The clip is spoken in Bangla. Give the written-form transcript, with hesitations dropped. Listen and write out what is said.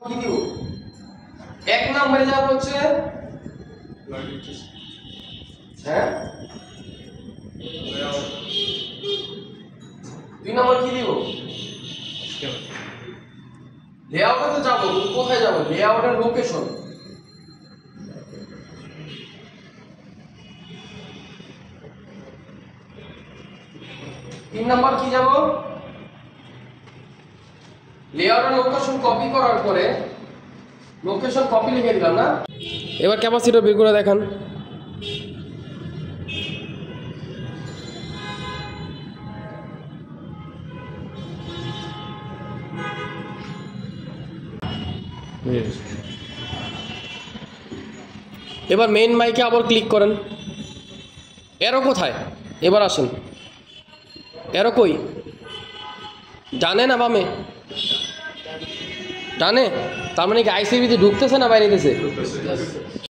কি দিব? এক নম্বরে যাব হচ্ছে হ্যাঁ, দুই নম্বর কি দিব? লেআউটে তো যাবো, কোথায় যাবো? লেআউটের লোকেশন। তিন নাম্বার কি যাব? লেআউটের লোকেশন কপি করার পরে লোকেশন কপি লিখে দিলাম না। এবার ক্যাপাসিটর বের করে দেখান। এবার মেইন মাইকে আবার ক্লিক করেন। এরো কোথায়? এবার আসেন। এরো কই? ডানে না বামে? ডানে। তার মানে কি আইসিবিতে ঢুকতেছে না বাইরে গেছে?